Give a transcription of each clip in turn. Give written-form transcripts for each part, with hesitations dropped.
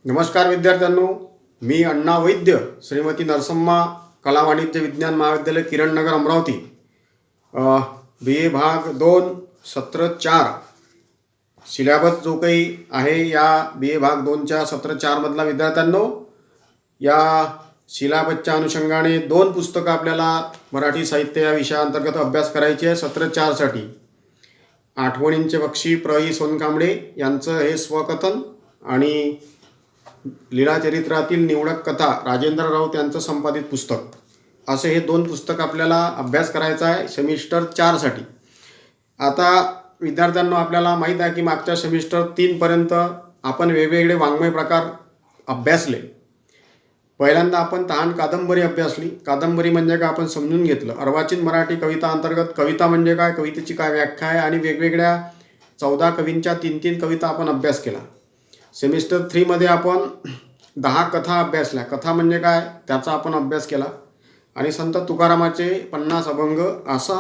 नमस्कार विद्यार्थ्यांनो, मी अण्णा वैद्य, श्रीमती नरसम्मा कला वाणिज्य विज्ञान महाविद्यालय किरणनगर अमरावती, बी ए भाग 2 सत्र 4 सिलेबस जो काही आहे या बी ए भाग 2च्या सत्र 4 मधला विद्यार्थ्यांनो, या सिलेबसच्या अनुषंगाने 2 पुस्तकं आपल्याला मराठी साहित्य या विषयाअंतर्गत अभ्यास करायची आहे. सत्र 4 साठी आठवणींचे पक्षी प्र. इ. सोनकांबळे यांचं हे स्वकथन आणि लीळाचरित्रातील निवडक कथा राजेंद्र राऊत यांचं संपादित पुस्तक, असे हे 2 पुस्तक आपल्याला अभ्यास करायचा आहे सेमिस्टर 4 साठी. आता विद्यार्थ्यांना आपल्याला माहीत आहे की मागच्या सेमिस्टर 3 पर्यंत आपण वेगवेगळे वाङ्मय प्रकार अभ्यासले. पहिल्यांदा आपण तहान कादंबरी अभ्यासली. कादंबरी म्हणजे काय आपण समजून घेतलं. अर्वाचीन मराठी कविता अंतर्गत कविता म्हणजे काय, कवितेची काय व्याख्या आहे, आणि वेगवेगळ्या 14 कवींच्या 3-3 कविता आपण अभ्यास केला. सेमिस्टर 3 मध्ये आपण 10 कथा अभ्यासल्या. कथा म्हणजे काय त्याचा आपण अभ्यास केला, आणि संत तुकारामाचे 50 अभंग असा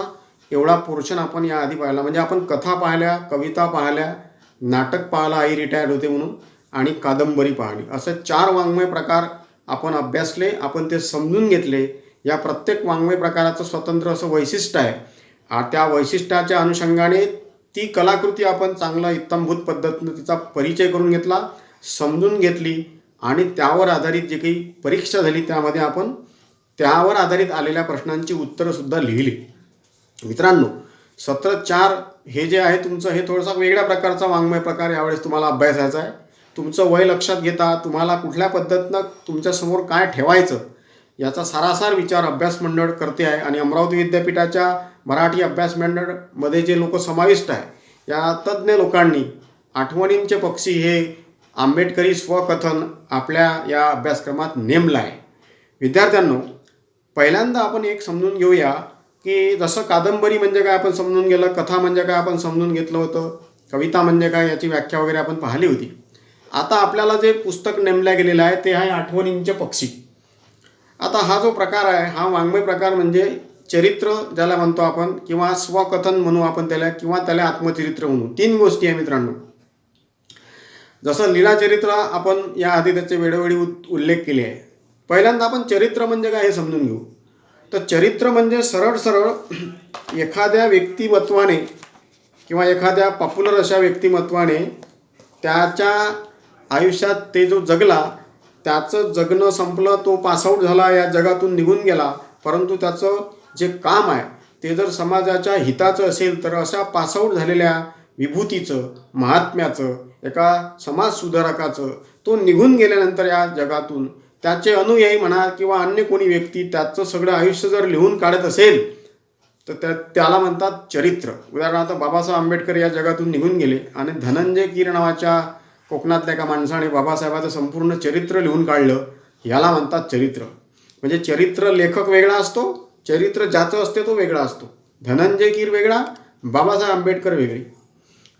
एवढा पोर्शन आपण याआधी पाहिला. म्हणजे आपण कथा पाहिल्या, कविता पाहिल्या, नाटक पाहिला, आई रिटायर्ड होते म्हणून, आणि कादंबरी पाहिली. असे 4 वाङ्मय प्रकार आपण अभ्यासले. आपण ते समजून घेतले. या प्रत्येक वाङ्मय प्रकाराचं स्वतंत्र असं वैशिष्ट्य आहे. त्या वैशिष्ट्याच्या अनुषंगाने ती कलाकृती आपण चांगला इत्तमभूत पद्धतीने तिचा परिचय करून घेतला, समजून घेतली, आणि त्यावर आधारित जे काही परीक्षा झाली त्यामध्ये आपण त्यावर आधारित आलेल्या प्रश्नांची उत्तरंसुद्धा लिहिली. मित्रांनो, सत्र 4 हे जे आहे तुमचं, हे थोडासा वेगळ्या प्रकारचा वाङ्मय प्रकार यावेळेस तुम्हाला अभ्यासायचा आहे. तुमचं वय लक्षात घेता तुम्हाला कुठल्या पद्धतीनं तुमच्यासमोर काय ठेवायचं याचा सारासार विचार अभ्यास मंडळ करते आहे. आणि अमरावती विद्यापीठाच्या मराठी अभ्यास मंडळमध्ये जे लोक समाविष्ट आहे, या तज्ज्ञ लोकांनी आठवणींचे पक्षी हे आंबेडकरी स्वकथन आपल्या या अभ्यासक्रमात नेमलं आहे. विद्यार्थ्यांनो, पहिल्यांदा आपण एक समजून घेऊया की जसं कादंबरी म्हणजे काय आपण समजून गेलं, कथा म्हणजे काय आपण समजून घेतलं होतं, कविता म्हणजे काय याची व्याख्या वगैरे आपण पाहिली होती. आता आपल्याला जे पुस्तक नेमल्या गेलेलं आहे ते आहे आठवणींचे पक्षी. आता हा जो प्रकार आहे हा वाङ्मय प्रकार म्हणजे चरित्र ज्याला म्हणतो आपण, किंवा स्वकथन म्हणू आपण त्याला, किंवा त्याला आत्मचरित्र म्हणू. 3 गोष्टी आहे मित्रांनो. जसं लीळाचरित्र आपण याआधी त्याचे वेळोवेळी उल्लेख केले आहे. पहिल्यांदा आपण चरित्र म्हणजे काय हे समजून घेऊ. तर चरित्र म्हणजे सरळ सरळ एखाद्या व्यक्तिमत्वाने किंवा एखाद्या पॉप्युलर अशा व्यक्तिमत्वाने त्याच्या आयुष्यात ते जो जगला, त्याचं जगणं संपलं, तो पासआउट झाला, या जगातून निघून गेला, परंतु त्याचं जे काम आहे ते जर समाजाच्या हिताचं असेल तर अशा पासआउट झालेल्या विभूतीचं, महात्म्याचं, एका समाजसुधारकाचं, तो निघून गेल्यानंतर या जगातून त्याचे अनुयायी म्हणा किंवा अन्य कोणी व्यक्ती त्याचं सगळं आयुष्य जर लिहून काढत असेल तर त्याला म्हणतात चरित्र. उदाहरणार्थ बाबासाहेब आंबेडकर या जगातून निघून गेले, आणि धनंजय कीर नावाच्या कोकणातल्या एका माणसाने बाबासाहेबाचं संपूर्ण चरित्र लिहून काढलं, याला म्हणतात चरित्र. म्हणजे चरित्र लेखक वेगळा असतो, चरित्र ज्याचं असते तो वेगळा असतो. धनंजय कीर वेगळा, बाबासाहेब आंबेडकर वेगळे.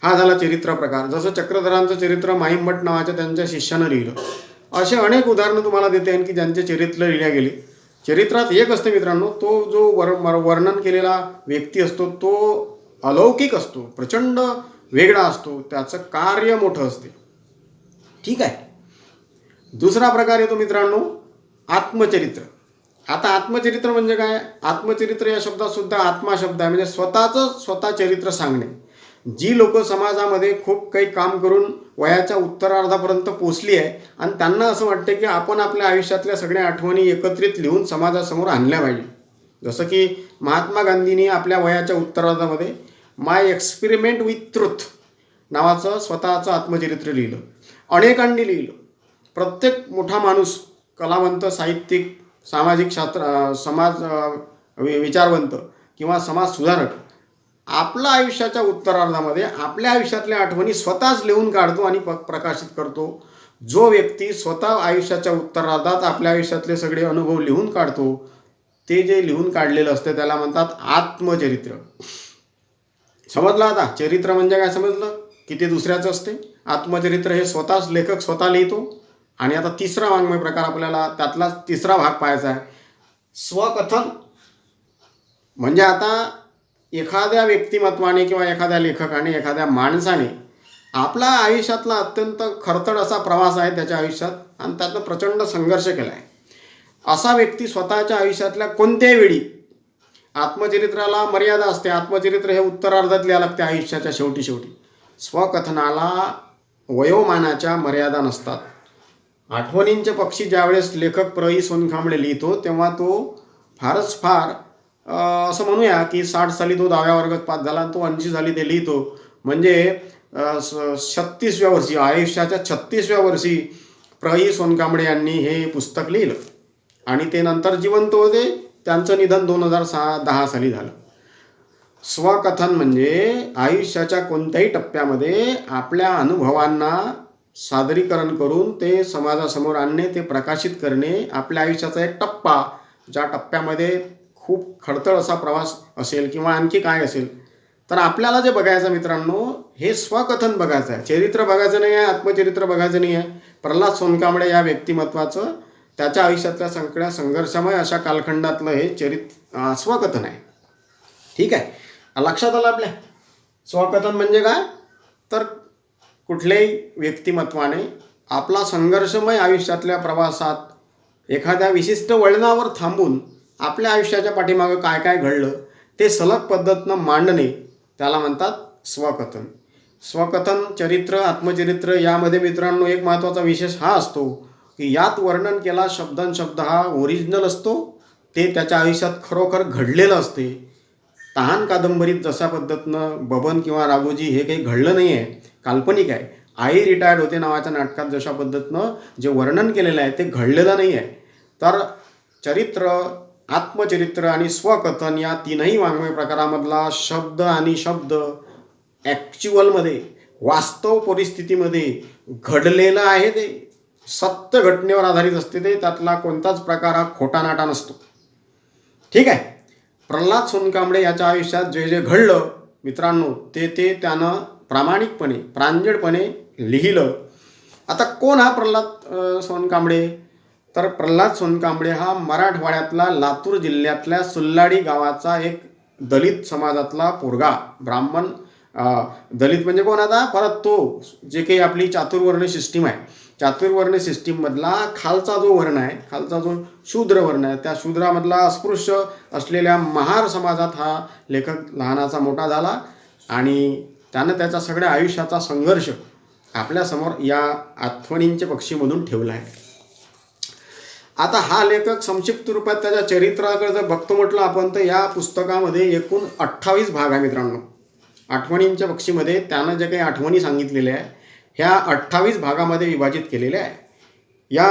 हा झाला चरित्र प्रकार. जसं चक्रधरांचं चरित्र माहीमभट नावाच्या त्यांच्या शिष्यानं लिहिलं. असे अनेक उदाहरणं तुम्हाला देते आहेत की ज्यांचे चरित्र लिहिले गेले. चरित्रात एक असते मित्रांनो, तो जो वर्णन केलेला व्यक्ती असतो तो अलौकिक असतो, प्रचंड वेगळा असतो, त्याचं कार्य मोठं असते. ठीक आहे. दुसरा प्रकार येतो मित्रांनो आत्मचरित्र. आता आत्मचरित्र म्हणजे काय, आत्मचरित्र या शब्दात सुद्धा आत्मा शब्द आहे, म्हणजे स्वतः चरित्र सांगणे. जी लोक समाजामध्ये खूप काही काम करून वयाच्या उत्तरार्धापर्यंत पोचली आहे आणि त्यांना असं वाटते की आपण आपल्या आयुष्यातल्या सगळ्या आठवणी एकत्रित लिहून समाजासमोर आणल्या पाहिजे. जसं की महात्मा गांधींनी आपल्या वयाच्या उत्तरार्धामध्ये माय एक्सपेरिमेंट विथ ट्रुथ नावाचं स्वतःचं आत्मचरित्र लिहिलं. अनेकांनी लिहिलं. प्रत्येक मोठा माणूस, कलावंत, साहित्यिक, सामाजिक समाज विचारवंत किंवा समाज सुधारक आपल्या आयुष्याच्या उत्तरार्धामध्ये आपल्या आयुष्यातल्या आठवणी स्वतःच लिहून काढतो आणि प्रकाशित करतो. जो व्यक्ती स्वतः आयुष्याच्या उत्तरार्धात आपल्या आयुष्यातले सगळे अनुभव लिहून काढतो, ते जे लिहून काढलेलं असतं त्याला म्हणतात आत्मचरित्र. समजलं आता चरित्र म्हणजे काय समजलं, की ते दुसऱ्याचं असते. आत्मचरित्र हे स्वतःच लेखक स्वतः लिहितो. आणि आता तिसरा वाङ्मय प्रकार आपल्याला त्यातला तिसरा भाग पाहायचा आहे, स्वकथन. म्हणजे आता एखाद्या व्यक्तिमत्वाने किंवा एखाद्या लेखकाने, एखाद्या माणसाने आपला आयुष्यातला अत्यंत खडतर असा प्रवास आहे त्याच्या आयुष्यात, आणि त्यातनं प्रचंड संघर्ष केला आहे. असा व्यक्ती स्वतःच्या आयुष्यातल्या कोणत्याही वेळी, आत्मचरित्राला मर्यादा असते, आत्मचरित्र हे उत्तरार्धात लिहावं लागते आयुष्याच्या शेवटी शेवटी. स्वकथनाला वयोमानाच्या मर्यादा नसतात. आठवणींचे पक्षी ज्यावेळेस लेखक प्र. सोनकांबळे लिहितो तेव्हा तो फारच फार असं म्हणूया की 60 साली तो 10व्या वर्गात पास झाला आणि तो 80 साली ते लिहितो. म्हणजे 36व्या वर्षी, आयुष्याच्या 36व्या वर्षी प्र. सोनकांबळे यांनी हे पुस्तक लिहिलं आणि ते नंतर जिवंत होते. त्यांचं निधन 2010 साली झालं. स्वकथन म्हणजे आयुष्याच्या कोणत्याही टप्प्यामध्ये आपल्या अनुभवांना सादरीकरण करून ते समाजासमोर आणणे, ते प्रकाशित करणे. आपल्या आयुष्याचा एक टप्पा, ज्या टप्प्यामध्ये खूप खडतर असा प्रवास असेल किंवा आणखी काय असेल, तर आपल्याला जे बघायचं मित्रांनो, हे स्वकथन बघायचं आहे. चरित्र बघायचं नाही आहे, आत्मचरित्र बघायचं नाही आहे. प्रल्हाद सोनकांबळे या व्यक्तिमत्वाचं त्याच्या आयुष्यातल्या सगळ्या संघर्षमय अशा कालखंडातलं हे स्वकथन आहे. ठीक आहे, लक्षात आलं आपल्या? स्वकथन म्हणजे काय? तर कुठल्याही व्यक्तिमत्वाने आपला संघर्षमय आयुष्यातल्या प्रवासात एखाद्या विशिष्ट वळणावर थांबून आपल्या आयुष्याच्या पाठीमागं काय काय घडलं ते सलग पद्धतीनं मांडणे, त्याला म्हणतात स्वकथन. स्वकथन, चरित्र, आत्मचरित्र यामध्ये मित्रांनो एक महत्त्वाचा विशेष हा असतो की यात वर्णन केला शब्द हा ओरिजिनल असतो. ते त्याच्या आयुष्यात खरोखर घडलेलं असते. तहान कादंबरीत जशा पद्धतीनं बबन किंवा राघोजी हे काही घडलं नाही आहे, काल्पनिक आहे. आई रिटायर्ड होते नावाच्या नाटकात जशा पद्धतीनं जे वर्णन केलेलं आहे ते घडलेलं नाही आहे. तर चरित्र, आत्मचरित्र आणि स्वकथन या तीनही वाङ्मय प्रकारामधला शब्द आणि शब्द ॲक्च्युअलमध्ये, वास्तव परिस्थितीमध्ये घडलेलं आहे. ते सत्य घटनेवर आधारित असते. ते त्यातला कोणताच प्रकार हा खोटा नाटा नसतो. ठीक आहे. प्रल्हाद सोनकांबळे याच्या आयुष्यात जे जे घडलं मित्रांनो, ते त्यानं प्रामाणिकपणे, प्रांजळपणे लिहिलं. आता कोण हा प्रल्हाद सोनकांबळे? तर प्रल्हाद सोनकांबळे हा मराठवाड्यातला लातूर जिल्ह्यातल्या सुल्लाडी गावाचा एक दलित समाजातला पोरगा, ब्राह्मण. दलित म्हणजे कोण? आता परत तो जे काही आपली चातुर्वर्ण सिस्टीम आहे, चातुर्वर्ण सिस्टीममधला खालचा जो वर्ण आहे, खालचा जो शूद्र वर्ण आहे, त्या शूद्रामधला अस्पृश्य असलेल्या महार समाजात हा लेखक लहानाचा मोठा झाला आणि त्यानं त्याच्या सगळ्या आयुष्याचा संघर्ष आपल्यासमोर या आठवणींचे पक्षीमधून ठेवला आहे. आता हा लेखक संक्षिप्त रूपात त्याच्या चरित्राकडे जर बघतो म्हटलं आपण, तर या पुस्तकामध्ये एकूण 28 भाग आहे मित्रांनो. आठवणींच्या पक्षीमध्ये त्यानं जे काही आठवणी सांगितलेल्या आहे ह्या 28 भागामध्ये विभाजित केलेल्या आहे. या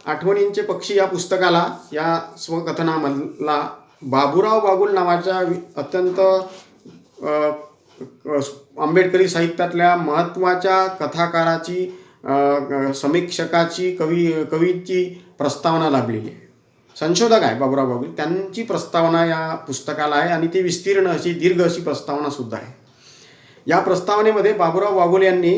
आठवणींचे पक्षी या पुस्तकाला, या स्वकथनामधला बाबूराव बागुल नावाच्या अत्यंत आंबेडकरी साहित्यातल्या महत्त्वाच्या कथाकाराची, समीक्षकाची, कवीची प्रस्तावना लाभलेली आहे. संशोधक आहे बाबूराव बागुल, त्यांची प्रस्तावना या पुस्तकाला आहे आणि ती विस्तीर्ण अशी दीर्घ अशी प्रस्तावनासुद्धा आहे. या प्रस्तावनेमध्ये बाबूराव बागुल यांनी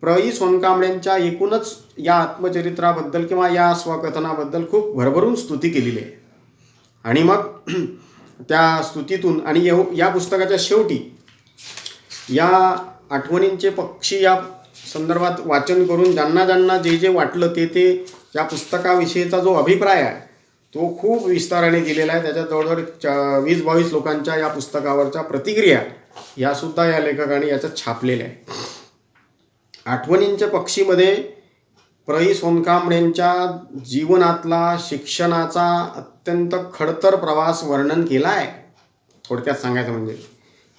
प्र. सोनकांबळेंच्या एकूणच या आत्मचरित्राबद्दल किंवा या स्वकथनाबद्दल खूप भरभरून स्तुती केलेली आहे. आणि मग त्या स्तुतीतून आणि या पुस्तकाच्या शेवटी या आठवणींचे पक्षी या संदर्भात वाचन करून ज्यांना जे जे वाटलं ते या पुस्तकाविषयीचा जो अभिप्राय आहे तो खूप विस्ताराने दिलेला आहे. त्याच्यात जवळजवळ 20-22 लोकांच्या या पुस्तकावरच्या प्रतिक्रिया यासुद्धा या लेखकाने याच्यात छापलेल्या आहे. आठवणींच्या पक्षीमध्ये प्र. सोनकांबळेंच्या जीवनातला, शिक्षणाचा अत्यंत खडतर प्रवास वर्णन केला आहे, थोडक्यात सांगायचं म्हणजे.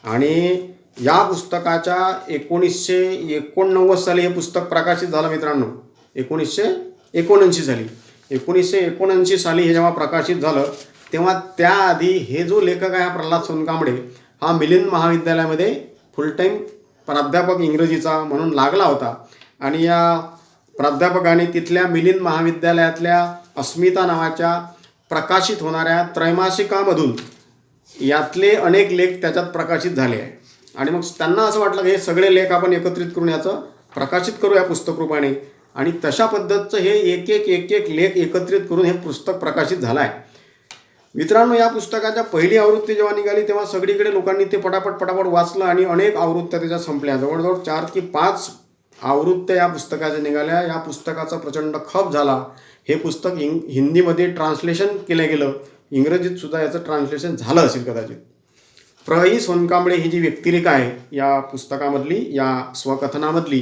आणि या पुस्तकाच्या 1989 साली हे पुस्तक प्रकाशित झालं मित्रांनो. 1979 साली. 1979 साली हे जेव्हा प्रकाशित झालं तेव्हा त्याआधी हे जो लेखक आहे प्रल्हाद सोनकांबळे हा मिलिंद महाविद्यालयामध्ये फुल टाईम प्राध्यापक इंग्रजीचा म्हणून लागला होता. आणि या प्राध्यापकाने तिथल्या मिलिंद महाविद्यालयातल्या अस्मिता नावाच्या प्रकाशित होणाऱ्या त्रैमासिकामधून यातले अनेक लेख त्याच्यात प्रकाशित झाले आहे. आणि मग त्यांना असं वाटलं की हे सगळे लेख आपण एकत्रित करून याचं प्रकाशित करू या पुस्तकरूपाने. आणि तशा पद्धतीचं हे एक लेख एकत्रित करून हे पुस्तक प्रकाशित झालं आहे. मित्रांनो, या पुस्तकाच्या पहिली आवृत्ती जेव्हा निघाली तेव्हा सगळीकडे लोकांनी ते पटापट वाचलं आणि अनेक आवृत्त्या त्याच्या संपल्या. जवळजवळ 4 की 5 आवृत्त्या या पुस्तकाच्या निघाल्या. या पुस्तकाचा प्रचंड खप झाला. हे पुस्तक हिंदीमध्ये ट्रान्सलेशन केलं गेलं. इंग्रजीत सुद्धा याचं ट्रान्सलेशन झालं असेल कदाचित. प्र. सोनकांबळे ही जी व्यक्तिरेखा आहे या पुस्तकामधली, या स्वकथनामधली,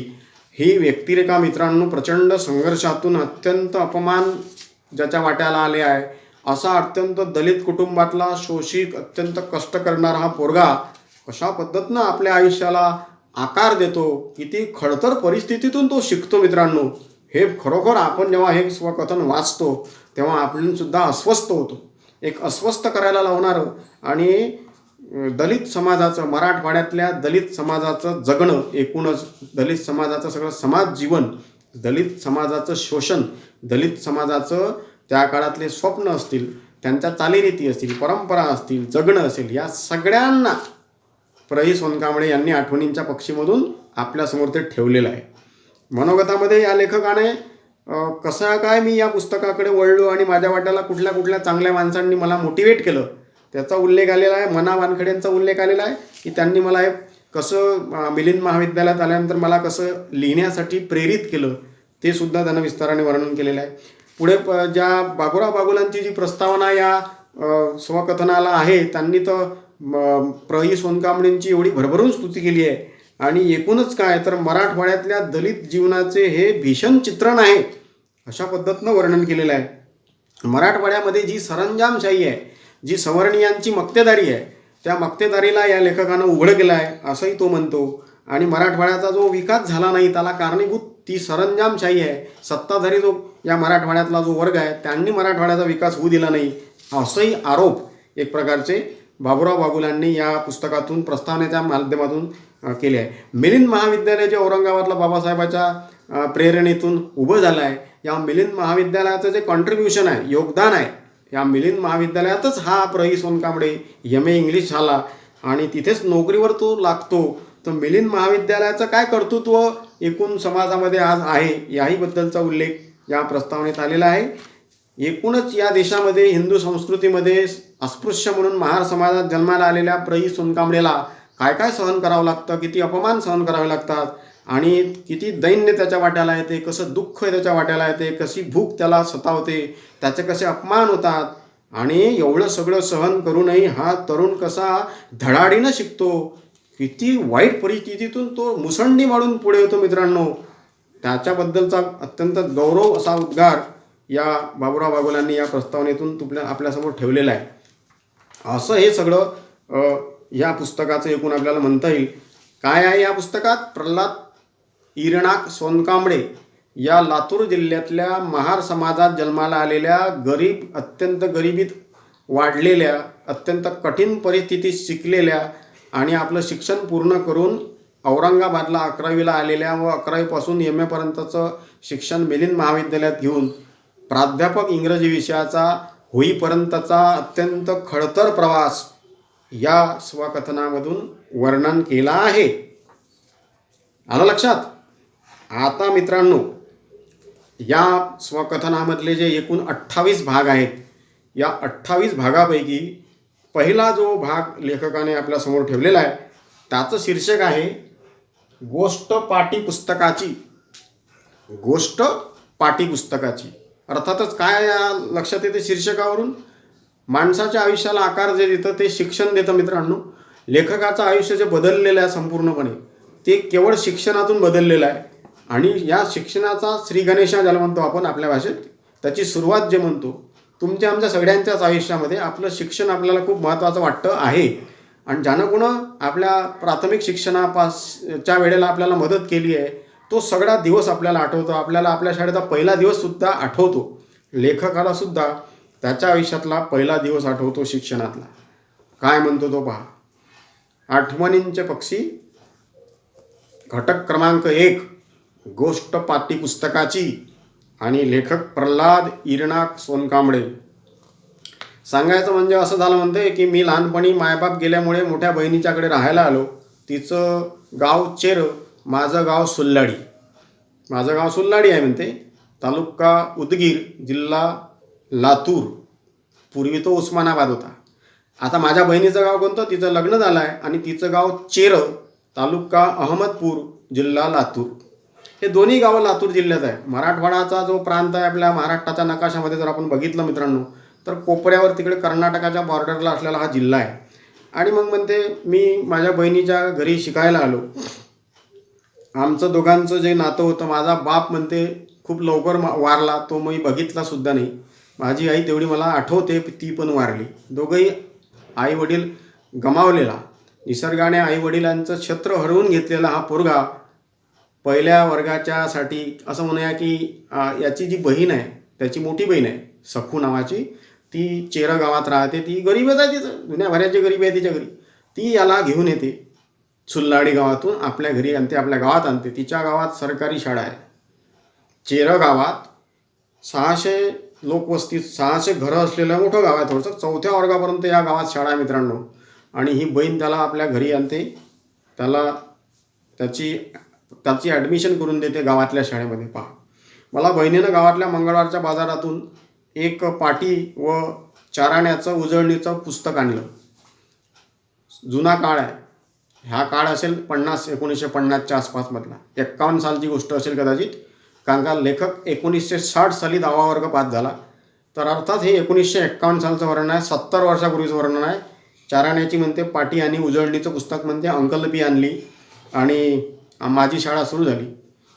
ही व्यक्तिरेखा मित्रांनो प्रचंड संघर्षातून अत्यंत अपमान ज्याच्या वाट्याला आले आहे, असा अत्यंत दलित कुटुंबातला शोषित, अत्यंत कष्ट करणारा हा पोरगा कशा पद्धतीनं आपल्या आयुष्याला आकार देतो, किती खडतर परिस्थितीतून तो शिकतो मित्रांनो, हे खरोखर आपण जेव्हा हे स्वकथन वाचतो तेव्हा आपण सुद्धा अस्वस्थ होतो. एक अस्वस्थ करायला लावणारं आणि दलित समाजाचं, मराठवाड्यातल्या दलित समाजाचं जगणं, एकूणच दलित समाजाचं सगळं समाज जीवन, दलित समाजाचं शोषण, दलित समाजाचं त्या काळातले स्वप्न असतील, त्यांच्या चालीरीती असतील, परंपरा असतील, जगणं असेल, या सगळ्यांना प्र. सोनकांबळे यांनी आठवणींच्या पक्षीमधून आपल्यासमोर ते ठेवलेलं आहे. मनोगतामध्ये या लेखकाने कसा काय मी या पुस्तकाकडे वळलो आणि माझ्या वाट्याला कुठल्या कुठल्या चांगल्या माणसांनी मला मोटिवेट केलं त्याचा उल्लेख आलेला आहे. मना वानखेडेंचा उल्लेख आलेला आहे की त्यांनी मला हे कसं मिलिंद महाविद्यालयात आल्यानंतर मला कसं लिहिण्यासाठी प्रेरित केलं ते सुद्धा त्यानं विस्ताराने वर्णन केलेलं आहे. पुढे ज्या बाबुराव बागुलांची जी प्रस्तावना या स्वकथनाला आहे, त्यांनी तर प्र. सोनकांबळेंची एवढी भरभरून स्तुती केली आहे. आणि एकूणच काय तर मराठवाड्यातल्या दलित जीवनाचे हे भीषण चित्रण आहे अशा पद्धतीनं वर्णन केलेलं आहे. मराठवाड्यामध्ये जी सरंजामशाही आहे, जी सवर्णीयांची मक्तेदारी आहे, त्या मक्तेदारीला या लेखकानं उघड केलं आहे असंही तो म्हणतो. आणि मराठवाड्याचा जो विकास झाला नाही त्याला कारणीभूत ती सरंजामशाही आहे. सत्ताधारी जो या मराठवाड्यातला जो वर्ग आहे त्यांनी मराठवाड्याचा विकास होऊ दिला नाही असंही आरोप एक प्रकारचे बाबुराव बागुलांनी या पुस्तकातून प्रस्तावनेच्या माध्यमातून केले आहे. मिलिंद महाविद्यालय जे औरंगाबादला बाबासाहेबाच्या प्रेरणेतून उभं झालं आहे, या मिलिंद महाविद्यालयाचं जे कॉन्ट्रीब्युशन आहे, योगदान आहे, या मिलिंद महाविद्यालयातच हा प्र. सोनकांबळे M.A. इंग्लिश झाला आणि तिथेच नोकरीवर तो लागतो. तर मिलिंद महाविद्यालयाचं काय कर्तृत्व एकूण समाजामध्ये आज आहे याहीबद्दलचा उल्लेख या प्रस्तावनेत आलेला आहे. एकूणच या देशामध्ये हिंदू संस्कृतीमध्ये अस्पृश्य म्हणून महार समाजात जन्माला आलेल्या प्र. सोनकांबळेला काय काय सहन करावं लागतं, किती अपमान सहन करावे लागतात आणि किती दैन्य त्याच्या वाट्याला येते, कसं दुःख त्याच्या वाट्याला येते, कशी भूक त्याला सतावते, त्याचे कसे अपमान होतात आणि एवढं सगळं सहन करूनही हा तरुण कसा धडाडीनं शिकतो, किती वाईट परिस्थितीतून तो मुसंडी मारून पुढे येतो मित्रांनो, त्याच्याबद्दलचा अत्यंत गौरव असा उद्गार या बाबुराव बागुलांनी या प्रस्तावनेतून आपल्यासमोर ठेवलेला आहे. असं हे सगळं या पुस्तकाचं एकूण आपल्याला म्हणता येईल. काय आहे या पुस्तकात? प्रल्हाद इरणाक सोनकांबळे या लातूर जिल्ह्यातल्या महार समाजात जन्माला आलेल्या गरीब, अत्यंत गरिबीत वाढलेल्या, अत्यंत कठीण परिस्थितीत शिकलेल्या आणि आपलं शिक्षण पूर्ण करून औरंगाबादला 11वीला आलेल्या व 11वीपासून M.A. पर्यंतचं शिक्षण मिलिंद महाविद्यालयात घेऊन प्राध्यापक इंग्रजी विषयाचा होईपर्यंतचा अत्यंत खडतर प्रवास या स्वकथनामधून वर्णन केला आहे. आलं लक्षात? आता मित्रांनो, या स्वकथनामधले जे एकूण 28 भाग आहेत, या 28 भागापैकी पहिला जो भाग लेखकाने आपल्यासमोर ठेवलेला आहे त्याचं शीर्षक आहे गोष्ट पाठ्यपुस्तकाची. गोष्ट पाठ्यपुस्तकाची अर्थातच काय या लक्षात येते शीर्षकावरून? माणसाच्या आयुष्याला आकार जे देतं ते शिक्षण देतं मित्रांनो. लेखकाचं आयुष्य जे बदललेलं आहे संपूर्णपणे ते केवळ शिक्षणातून बदललेलं आहे. आणि या शिक्षणाचा श्री गणेशा ज्याला म्हणतो आपण आपल्या भाषेत, त्याची सुरुवात जे म्हणतो, तुमच्या आमच्या सगळ्यांच्याच आयुष्यामध्ये आपलं शिक्षण आपल्याला खूप महत्त्वाचं वाटतं आहे. आणि ज्यानं कोणं आपल्या प्राथमिक शिक्षणाच्या वेळेला आपल्याला मदत केली आहे तो सगळा दिवस आपल्याला आठवतो. आपल्याला आपल्या शाळेचा पहिला दिवससुद्धा आठवतो. लेखकाला सुद्धा त्याच्या आयुष्यातला पहिला दिवस आठवतो शिक्षणातला. काय म्हणतो तो पहा. आठवणींचे पक्षी घटक क्रमांक 1 गोष्ट पाठ्यपुस्तकाची आणि लेखक प्रल्हाद इरणाक सोनकांबळे. सांगायचं म्हणजे असं झालं म्हणते की मी लहानपणी मायबाप गेल्यामुळे मोठ्या बहिणीच्याकडे राहायला आलो. तिचं गाव चेर, माझं गाव सुल्लाडी. माझं गाव सुल्लाडी आहे म्हणते, तालुका उदगीर, जिल्हा लातूर. पूर्वी तो उस्मानाबाद होता. आता माझ्या बहिणीचं गाव कोणतं? तिचं लग्न झालं आहे आणि तिचं गाव चेर, तालुका अहमदपूर, जिल्हा लातूर. हे दोन्ही गावं लातूर जिल्ह्यात आहे. मराठवाडाचा जो प्रांत आहे आपल्या महाराष्ट्राच्या नकाशामध्ये जर आपण बघितलं मित्रांनो, तर कोपऱ्यावर तिकडे कर्नाटकाच्या बॉर्डरला असलेला हा जिल्हा आहे. आणि मग म्हणते मी माझ्या बहिणीच्या घरी शिकायला आलो. आमचं दोघांचं जे नातं होतं, माझा बाप म्हणते खूप लवकर वारला, तो मी बघितला सुद्धा नाही. माझी आई तेवढी मला आठवते, ती पण वारली. दोघंही आई वडील गमावलेला, निसर्गाने आई वडिलांचं छत्र हरवून घेतलेला हा पोरगा पहिल्या वर्गाच्यासाठी असं म्हणूया की याची जी बहीण आहे, त्याची मोठी बहीण आहे सखू नावाची, ती चेरं गावात राहते. ती गरीबच आहे, तिचं दुनियाभराची गरीब आहे तिच्या घरी. ती याला घेऊन येते सुल्लाडी गावातून आपल्या घरी आणते, आपल्या गावात आणते. तिच्या गावात सरकारी शाळा आहे. चेरं गावात 600 लोकवस्ती, 600 घरं असलेलं मोठं गाव आहे. थोडंसं 4थ्या वर्गापर्यंत या गावात शाळा आहे मित्रांनो. आणि ही बहीण त्याला आपल्या घरी आणते, त्याला त्याची ॲडमिशन करून देते गावातल्या शाळेमध्ये. पहा, मला बहिणीनं गावातल्या मंगळवारच्या बाजारातून एक पाटी व चाराण्याचं उजळणीचं पुस्तक आणलं. जुना काळ आहे, हा काळ असेल 1950च्या आसपासमधला, 51 सालची गोष्ट असेल कदाचित. कारण का लेखक 1960 साली 10वा वर्ग पास झाला. तर अर्थात हे 1951 सालचं वर्णन आहे, 70 वर्षापूर्वीचं वर्णन आहे. चाराण्याची म्हणते पाटी आणि उजळणीचं पुस्तक म्हणते अंकलपी आणली आणि माझी शाळा सुरू झाली.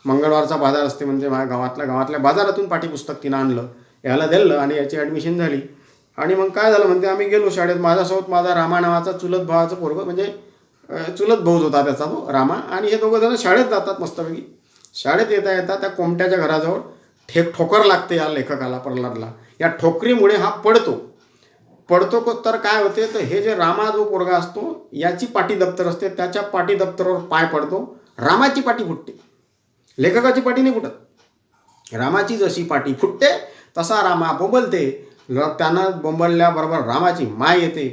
मंगळवारचा बाजार असते म्हणजे माझ्या गावातल्या बाजारातून पाठ्यपुस्तक तिनं आणलं, याला दिलं आणि याची ॲडमिशन झाली. आणि मग काय झालं म्हणते, आम्ही गेलो शाळेत. माझ्यासोबत माझा रामा नावाचा चुलत भावाचं पोरगं, म्हणजे चुलत भाऊच होता त्याचा तो रामा. आणि हे दोघं जण शाळेत जातात मस्तपैकी. शाळेत येता येता त्या कोमट्याच्या घराजवळ ठोकर लागते या लेखकाला, प्रल्हादला. या ठोकरीमुळे हा पडतो. तर काय होते, तर हे जे रामा जो पोरगा असतो याची पाटी दप्तर असते, त्याच्या पाटी दप्तरावर पाय पडतो. रामाची पाटी फुटते, लेखकाची पाटी नाही फुटत. रामाची जशी पाटी फुटते तसा रामा बोंबलते. त्यानं बोंबलल्याबरोबर रामाची माय येते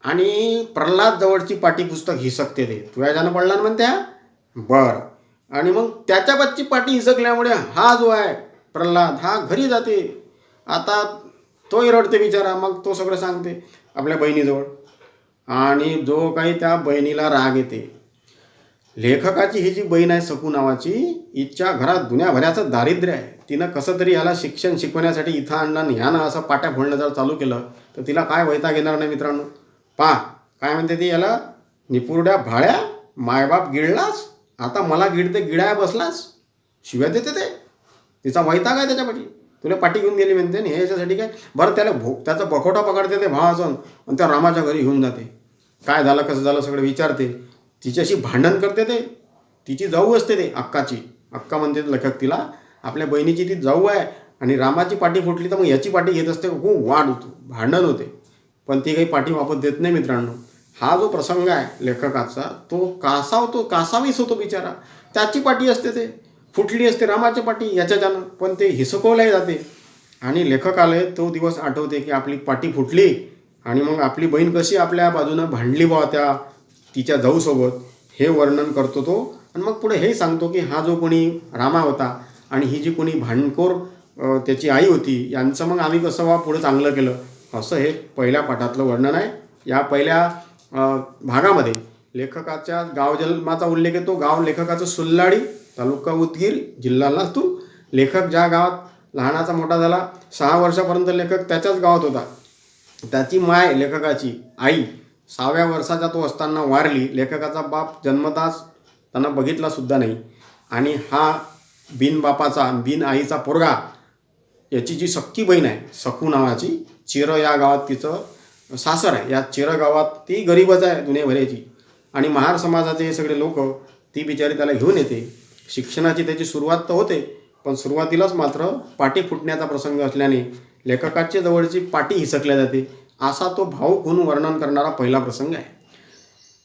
आणि प्रल्हाद जवळची पाटी पुस्तक हिसकते. ते तुझ्या ज्यानं पडला ना म्हणते. बरं. आणि मग त्याच्यापाठची पाटी हिसकल्यामुळे हा जो आहे प्रल्हाद हा घरी जाते. आता तोही रडते बिचारा. मग तो सगळं सांगते आपल्या बहिणीजवळ. आणि जो काही त्या बहिणीला राग येते, लेखकाची ही जी बहीण आहे सकू नावाची, हिच्या घरात दुनियाभराचं दारिद्र्य आहे. तिनं कसं तरी याला शिक्षण शिकवण्यासाठी इथं आणलं आणि ह्यानं असं पाट्या फोडणं जर चालू केलं तर तिला काय वैताग येणार नाही मित्रांनो. पहा काय म्हणते ती याला, निपुरड्या भाळ्या, मायबाप गिळलास, आता मला गिळते गिळाया बसलास, शिव्या देते ते. तिचा वैताग आहे त्याच्यापाठी. तुला पाठी घेऊन गेली म्हणते आणि हे याच्यासाठी काय. बरं त्याचा बखोटा पकडते ते भावाचं आणि त्या रामाच्या घरी घेऊन जाते. काय झालं कसं झालं सगळं विचारते. तिच्याशी भांडण करते ते. तिची जाऊ असते ते अक्काची. अक्का म्हणते लेखक तिला, आपल्या बहिणीची ती जाऊ आहे आणि रामाची पाठी फुटली तर मग याची पाठी घेत असते. खूप वाद होतो, भांडण होते, पण ती काही पाठी वापस देत नाही मित्रांनो. हा जो प्रसंग आहे लेखकाचा तो कासावीस होतो बिचारा. त्याची पाठी असते ते फुटली असते, रामाची पाठी याच्याच्यानं, पण ते हिसकवल्या जाते. आणि लेखकाला तो दिवस आठवते की आपली पाठी फुटली आणि मग आपली बहीण कशी आपल्या बाजूनं भांडली बा त्या तिच्या जाऊसोबत, हे वर्णन करतो तो. आणि मग पुढे हे सांगतो की हा जो कोणी रामा होता आणि ही जी कोणी भांडखोर त्याची आई होती, यांचं मग आम्ही कसं पुढं चांगलं केलं, असं हे पहिल्या पाठातलं वर्णन आहे. या पहिल्या भागामध्ये लेखकाच्या गाव जन्माचा उल्लेख येतो. गाव लेखकाचं सुल्लाडी, तालुका उदगीर, जिल्हा लातूर. लेखक ज्या गावात लहानाचा मोठा झाला, 6 वर्षापर्यंत लेखक त्याच्याच गावात होता. त्याची माय लेखकाची आई 6व्या वर्षाचा तो असताना वारली. लेखकाचा बाप जन्मताच त्यांना बघितला सुद्धा नाही. आणि हा बिनबापाचा बिन आईचा पोरगा, याची जी सख्खी बहीण आहे सकू नावाची, चिरं या गावात तिचं सासर आहे. या चिरं गावात ती गरीबच आहे दुनियाभराची. आणि महार समाजाचे हे सगळे लोक ती बिचारी त्याला घेऊन येते. शिक्षणाची त्याची सुरुवात तर होते, पण सुरुवातीलाच मात्र पाटी फुटण्याचा प्रसंग असल्याने लेखकाच्या जवळची पाटी हिसकल्या जाते. असा तो भावूक होऊन वर्णन करणारा पहिला प्रसंग आहे.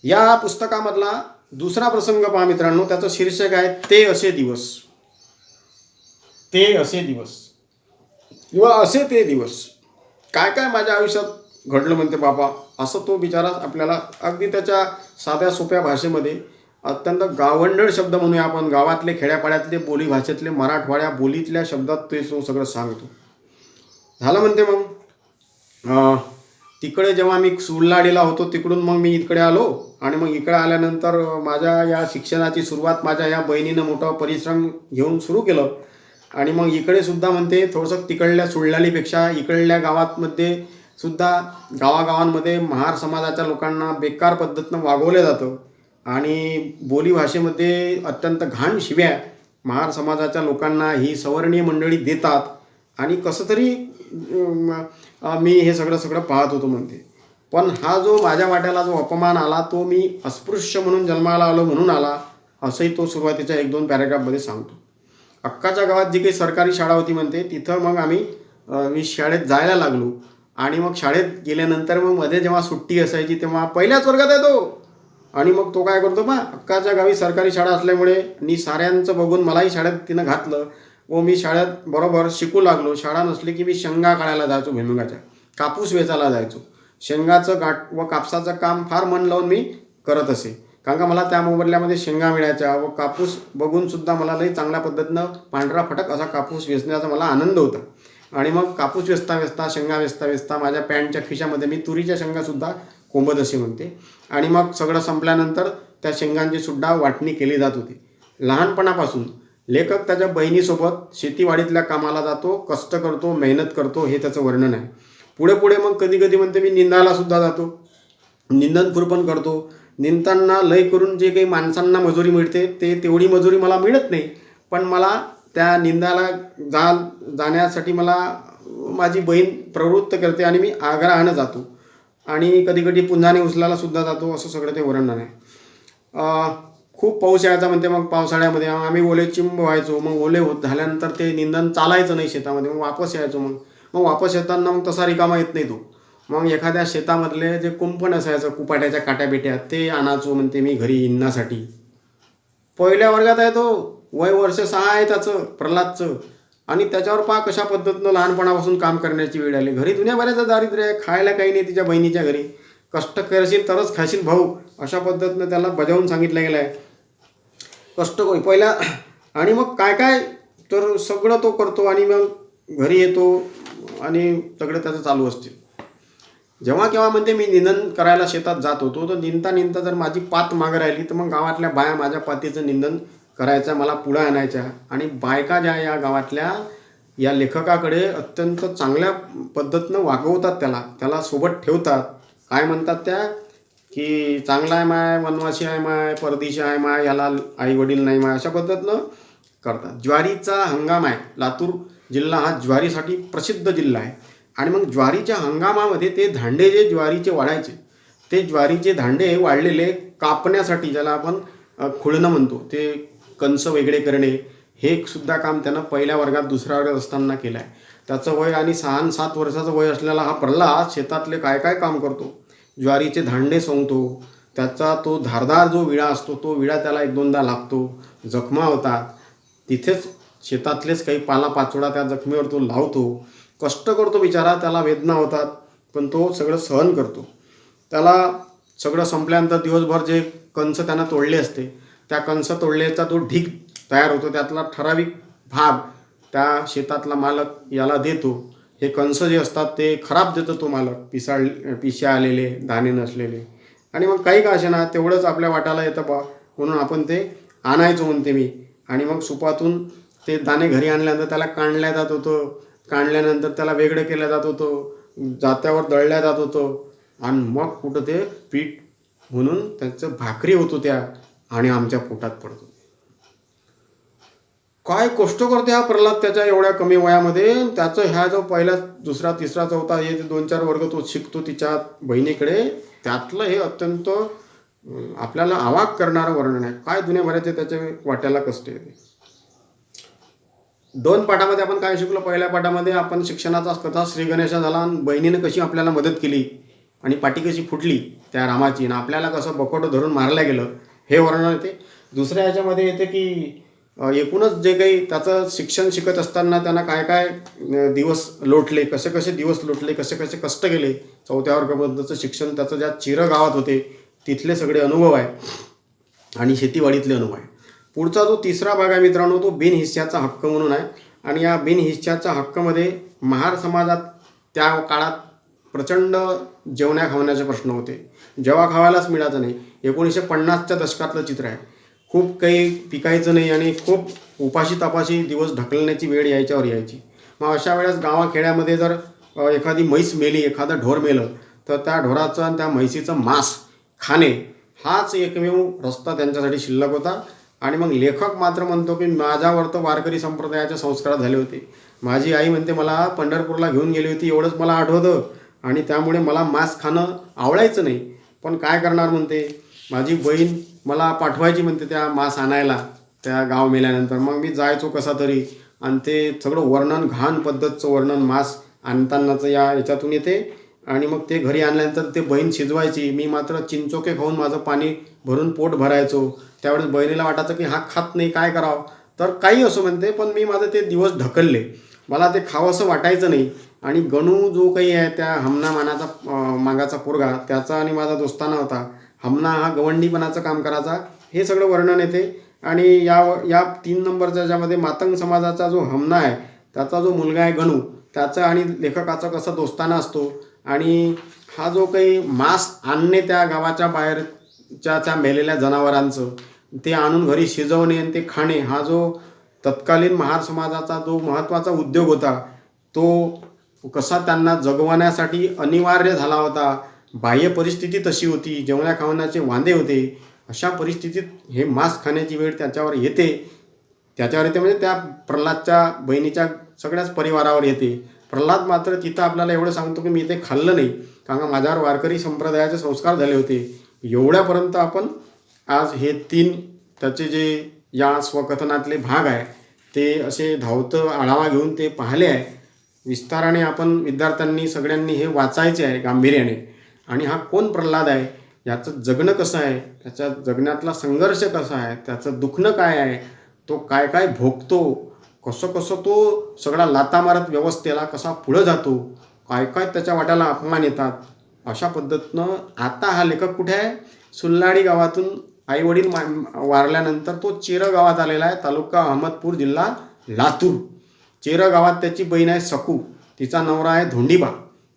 या पुस्तकामधला दुसरा प्रसंग पहा मित्रांनो, त्याचं शीर्षक आहे ते असे दिवस. ते असे दिवस किंवा असे ते दिवस. काय काय माझ्या आयुष्यात घडलं म्हणते बाबा, असं तो बिचारा आपल्याला अगदी त्याच्या साध्या सोप्या भाषेमध्ये अत्यंत गावंढळ शब्द म्हणूया आपण, गावातले खेड्यापाड्यातले बोली भाषेतले मराठवाड्या बोलीतल्या शब्दात ते तो सगळं सांगतो. झालं म्हणते मग तिकडे जेव्हा मी सुरलाडीला होतो तिकडून मग मी इकडे आलो आणि मग इकडे आल्यानंतर माझ्या या शिक्षणाची सुरुवात माझ्या या बहिणीनं मोठा परिश्रम घेऊन सुरू केलं. आणि मग इकडे सुद्धा म्हणते थोडंसं तिकडल्या सुरलाडीपेक्षा इकडल्या गावातमध्ये सुद्धा गावागावांमध्ये महार समाजाच्या लोकांना बेकार पद्धतीनं वागवलं जातं आणि बोलीभाषेमध्ये अत्यंत घाण शिव्या महार समाजाच्या लोकांना ही सवर्णीय मंडळी देतात. आणि कसं तरी मी हे सगळं पाहत होतो म्हणते. पण हा जो माझ्या वाट्याला जो अपमान आला तो मी अस्पृश्य म्हणून जन्माला आलो म्हणून आला, असंही तो सुरुवातीच्या 1-2 पॅरेग्राफमध्ये सांगतो. अक्काच्या गावात जी काही सरकारी शाळा होती म्हणते तिथं मग मी शाळेत जायला लागलो. आणि मग शाळेत गेल्यानंतर मग मध्ये जेव्हा सुट्टी असायची तेव्हा पहिल्याच वर्गात येतो. आणि मग तो काय करतो बा, अक्काच्या गावी सरकारी शाळा असल्यामुळे मी साऱ्यांचं बघून मलाही शाळेत तिनं घातलं व मी शाळेत बरोबर शिकू लागलो. शाळा नसली की मी शेंगा काढायला जायचो, भुईमुगाच्या कापूस वेचायला जायचो. शेंगाचं गाठ व कापसाचं काम फार मन लावून मी करत असे, कारण का मला त्या मोबदल्यामध्ये शेंगा मिळायच्या व कापूस बघूनसुद्धा मला लई चांगल्या पद्धतीनं पांढरा फटक असा कापूस वेचण्याचा मला आनंद होता. आणि मग कापूस वेचता शेंगा वेचता माझ्या पॅन्टच्या खिशामध्ये मी तुरीच्या शेंगासुद्धा कोंबत असे म्हणते. आणि मग सगळं संपल्यानंतर त्या शेंगांची सुद्धा वाटणी केली जात होती. लहानपणापासून लेखक त्याच्या बहिणीसोबत शेतीवाडीतल्या कामाला जातो, कष्ट करतो, मेहनत करतो, हे त्याचं वर्णन आहे. पुढे मग कधी म्हणते मी निंदायला सुद्धा जातो, निंदन खुरपण करतो. निंदताना लय करून जे काही माणसांना मजुरी मिळते ते तेवढी मजुरी मला मिळत नाही, पण मला त्या निंदाला जाण्यासाठी मला माझी बहीण प्रवृत्त करते आणि मी आग्रहानं जातो. आणि कधी पुंजाने उचलायला सुद्धा जातो, असं सगळं ते वर्णन आहे. खूप पाऊस यायचा म्हणते. मग पावसाळ्यामध्ये आम्ही ओले चिंब व्हायचो. मग ओले झाल्यानंतर ते निंदन चालायचं नाही शेतामध्ये, मग वापस यायचो. मग वापस येताना मग तसा रिकामा येत नाही तो. मग एखाद्या शेतामधले जे कुंपण असायचं कुपाट्याच्या काट्याबिट्या ते आणायचो म्हणते मी घरी हिंडण्यासाठी. पहिल्या वर्गात आहे तो, वय वर्ष 6 आहे त्याचं, प्रल्हादचं. आणि त्याच्यावर पहा कशा पद्धतीनं लहानपणापासून काम करण्याची वेळ आली. घरी दुनियाभराचं दारिद्र्य आहे, खायला काही नाही तिच्या बहिणीच्या घरी. कष्ट करशील तरच खाशील भाऊ, अशा पद्धतीनं त्याला बजावून सांगितलं गेलं आहे. कष्ट पहिल्या. आणि मग काय तर सगळं तो करतो आणि मग घरी येतो आणि सगळं त्याचं चालू असते. जेव्हा केव्हा म्हणते मी निंदन करायला शेतात जात होतो, तर निंदता जर माझी पात मागं राहिली तर मग गावातल्या बाया माझ्या पातीचं निंदन करायच्या, मला पुढं आणायच्या. आणि बायका ज्या या गावातल्या या लेखकाकडे अत्यंत चांगल्या पद्धतीनं वागवतात, त्याला सोबत ठेवतात. काय म्हणतात त्या, की चांगला आहे माय, वनवासी आहे माय, परदेशी आहे माय, याला आई वडील नाही माय, अशा पद्धतीनं करतात. ज्वारीचा हंगाम आहे. लातूर जिल्हा हा ज्वारीसाठी प्रसिद्ध जिल्हा आहे. आणि मग ज्वारीच्या हंगामामध्ये ते धांडे जे ज्वारीचे वाढायचे, ते ज्वारीचे धांडे वाढलेले कापण्यासाठी, ज्याला आपण खुळणं म्हणतो, ते कंस वेगळे करणे, हे सुद्धा काम त्यानं पहिल्या वर्गात 2ऱ्या वर्गात असताना केलं आहे. त्याचं वय आणि 6-7 वर्षाचं वय असलेला हा प्रल्हाद शेतातले काय काम करतो. ज्वारीचे धांडे सोंगतो, त्याचा तो धारदार जो विळा असतो तो विळा त्याला 1-2दा लागतो, जखमा होतात. तिथेच शेतातलेच काही पालापाचोळा त्या जखमीवर तो लावतो. कष्ट करतो बिचारा, त्याला वेदना होतात, पण तो सगळं सहन करतो. त्याला सगळं संपल्यानंतर दिवसभर जे कंस त्यानं तोडले असते, त्या कंस तोडल्याचा तो ढीग तयार होतो. त्यातला ठराविक भाग त्या शेतातला मालक याला देतो. हे कंस जे असतात ते खराब देतो तो मालक, पिशा आलेले, दाणे नसलेले. आणि मग काही का असेना तेवढंच आपल्या वाटाला येतं बा, म्हणून आपण ते आणायचो म्हणते मी. आणि मग सुपातून ते दाणे घरी आणल्यानंतर त्याला काढल्या जात होतं. काढल्यानंतर त्याला वेगळं केलं जात होतं, जात्यावर दळल्या जात होतं. आणि मग कुठं ते पीठ म्हणून त्याचं भाकरी होतो त्या, आणि आमच्या पोटात पडतो. काय कष्ट करते हा प्रल्हाद त्याच्या एवढ्या कमी वयामध्ये. त्याचं ह्या जो पहिला 2रा 3रा 4था हे 2-4 वर्ग तो शिकतो तिच्या बहिणीकडे, त्यातलं हे अत्यंत आपल्याला अवाक करणारं वर्णन आहे. काय दुनियाभराचे त्याच्या वाट्याला कष्ट येते. 2 पाठामध्ये आपण काय शिकलो. पहिल्या पाठामध्ये आपण शिक्षणाचा कथा श्री गणेशा झाला, बहिणीने कशी आपल्याला मदत केली आणि पाठी कशी फुटली त्या रामाची, आणि आपल्याला कसं बकोटं धरून मारलं गेलं, हे वर्णन येते. दुसऱ्या ह्याच्यामध्ये येते की एकूणच जे काही त्याचं शिक्षण शिकत असताना त्यांना काय दिवस लोटले, कसे दिवस लोटले, कसे कष्ट केले. 4थ्या वर्गापर्यंतचं शिक्षण त्याचं ज्या चिरगावात होते तिथले सगळे अनुभव आहे आणि शेतीवाडीतले अनुभव आहे. पुढचा जो 3रा भाग आहे मित्रांनो, तो बिनहिस्स्याचा हक्क म्हणून आहे. आणि या बिनहिस्स्याच्या हक्कामध्ये महार समाजात त्या काळात प्रचंड जेवण्या खावण्याचे प्रश्न होते. जेव्हा खावायलाच मिळायचं नाही. 1950च्या दशकातलं चित्र आहे. खूप काही पिकायचं नाही आणि खूप उपाशी तापाशी दिवस ढकलण्याची वेळ यायच्यावर यायची. मग अशा वेळेस गावाखेड्यामध्ये जर एखादी म्हैस मेली, एखादं ढोर मेलं, तर त्या ढोराचं आणि त्या म्हैसीचं मांस खाणे हाच एकमेव रस्ता त्यांच्यासाठी शिल्लक होता. आणि मग लेखक मात्र म्हणतो की माझ्यावर तर वारकरी संप्रदायाचे संस्कार झाले होते. माझी आई म्हणते मला पंढरपूरला घेऊन गेली होती एवढंच मला आठवतं आणि त्यामुळे मला मांस खाणं आवडायचं नाही. पण काय करणार म्हणते, माझी बहीण मला पाठवायची म्हणते त्या मांस आणायला त्या गाव मेल्यानंतर. मग मी जायचो कसा तरी आणि ते सगळं वर्णन, घाण पद्धतचं वर्णन मांस आणतानाचं याच्यातून येते. आणि मग ते घरी आणल्यानंतर ते बहीण शिजवायची, मी मात्र चिंचोके खाऊन माझं पाणी भरून पोट भरायचो. त्यावेळेस बहिणीला वाटायचं की हा खात नाही, काय करावं. तर काही असो म्हणते, पण मी माझं ते दिवस ढकलले. मला ते खावंसं वाटायचं नाही. आणि गणू जो काही आहे त्या हमना मागाचा पोरगा, त्याचा आणि माझा दोस्ताना होता. हमना हा गवंडीपणाचं काम करायचा, हे सगळं वर्णन येते. आणि या 3 नंबरच्या ज्यामध्ये मातंग समाजाचा जो हमना आहे त्याचा जो मुलगा आहे गणू, त्याचं आणि लेखकाचं कसं दोस्ताना असतो. आणि हा जो काही मांस आणणे त्या गावाच्या बाहेरच्या त्या मेलेल्या जनावरांचं ते आणून घरी शिजवणे आणि ते खाणे, हा जो तत्कालीन महार समाजाचा जो महत्त्वाचा उद्योग होता, तो कसा त्यांना जगवण्यासाठी अनिवार्य झाला होता. बाह्य परिस्थिती तशी होती, जेवण्या खावण्याचे वांदे होते. अशा परिस्थितीत हे मांस खाण्याची वेळ त्याच्यावर येते. म्हणजे त्या प्रल्हादच्या बहिणीच्या सगळ्याच परिवारावर येते. प्रल्हाद मात्र तिथं आपल्याला एवढं सांगतो की मी ते खाल्लं नाही, कारण माझ्यावर वारकरी संप्रदायाचे संस्कार झाले होते. एवढ्यापर्यंत आपण आज हे 3 त्याचे जे या स्वकथनातले भाग आहे ते असे धावतं आढावा घेऊन ते पाहिले आहे. विस्ताराने आपण विद्यार्थ्यांनी सगळ्यांनी हे वाचायचे आहे गांभीर्याने. आणि हा कोण प्रल्हाद आहे, याचं जगणं कसं आहे, त्याच्या जगण्यातला संघर्ष कसा आहे, त्याचं दुखणं काय आहे, तो काय काय भोगतो, कसं कसं तो सगळा लाथा मारत व्यवस्थेला कसा पुढं जातो, काय काय त्याच्या वाट्याला अपमान येतात. अशा पद्धतीनं आता हा लेखक कुठे आहे, सुल्लाडी गावातून आईवडील वारल्यानंतर तो चेरं गावात आलेला आहे. तालुका अहमदपूर, जिल्हा लातूर. चेरं गावात त्याची बहीण आहे सकू, तिचा नवरा आहे धोंडीबा.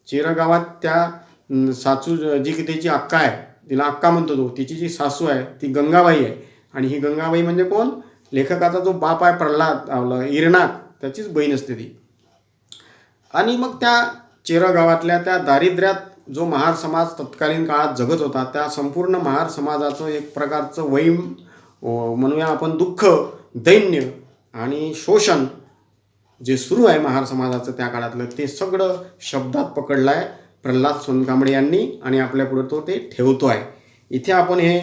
चेरं गावात त्या सासू जी की त्याची अक्का आहे, तिला अक्का म्हणतो तो, तिची जी सासू आहे ती गंगाबाई आहे. आणि ही गंगाबाई म्हणजे कोण, लेखकाचा जो बाप आहे प्रल्हाद इरणाक, त्याचीच बहीण असते ती. आणि मग त्या चेरं गावातल्या त्या दारिद्र्यात जो महार समाज तत्कालीन काळात जगत होता, त्या संपूर्ण महार समाजाचं एक प्रकारचं म्हणूया आपण दुःख, दैन्य आणि शोषण जे सुरू आहे महार समाजाचं त्या काळातलं, ते सगळं शब्दात पकडलं आहे प्रल्हाद सोनकांबळे यांनी आणि आपल्यापुढे तो ते ठेवतो आहे. इथे आपण हे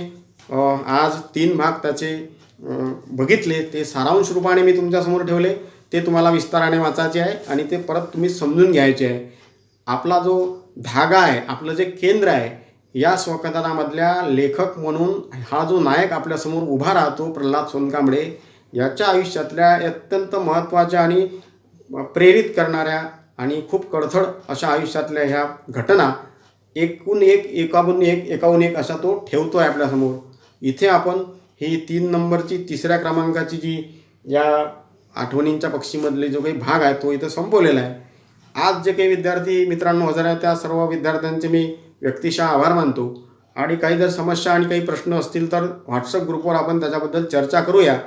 आज 3 भाग त्याचे बघितले, ते सारांश रूपाने मी तुमच्यासमोर ठेवले. ते तुम्हाला विस्ताराने वाचायचे आहे आणि ते परत तुम्ही समजून घ्यायचे आहे. आपला जो धागा आहे, आपलं जे केंद्र आहे, या स्वकथनामधल्या लेखक म्हणून हा जो नायक आपल्यासमोर उभा राहतो प्रल्हाद सोनकांबळे, याच्या आयुष्यातल्या अत्यंत महत्त्वाच्या आणि प्रेरित करणाऱ्या आणि खूप कडथड अशा आयुष्यातल्या ह्या घटना एकाहून एक असा तो ठेवतो आहे आपल्यासमोर. इथे आपण ही 3 नंबरची 3ऱ्या क्रमांकाची जी या आठवणींच्या पक्षीमधले जो काही भाग आहे तो इथं संपवलेला आहे. आज जे काही विद्यार्थी मित्रांनो हजर आहेत त्या सर्व विद्यार्थ्यांचे मी व्यक्तिशः आभार मानतो. आणि काही जर समस्या आणि काही प्रश्न असतील तर व्हॉट्सअप ग्रुपवर आपण त्याच्याबद्दल चर्चा करूया.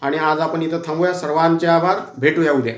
आणि आज आपण इथं थांबूया. सर्वांचे आभार. भेटूया उद्या.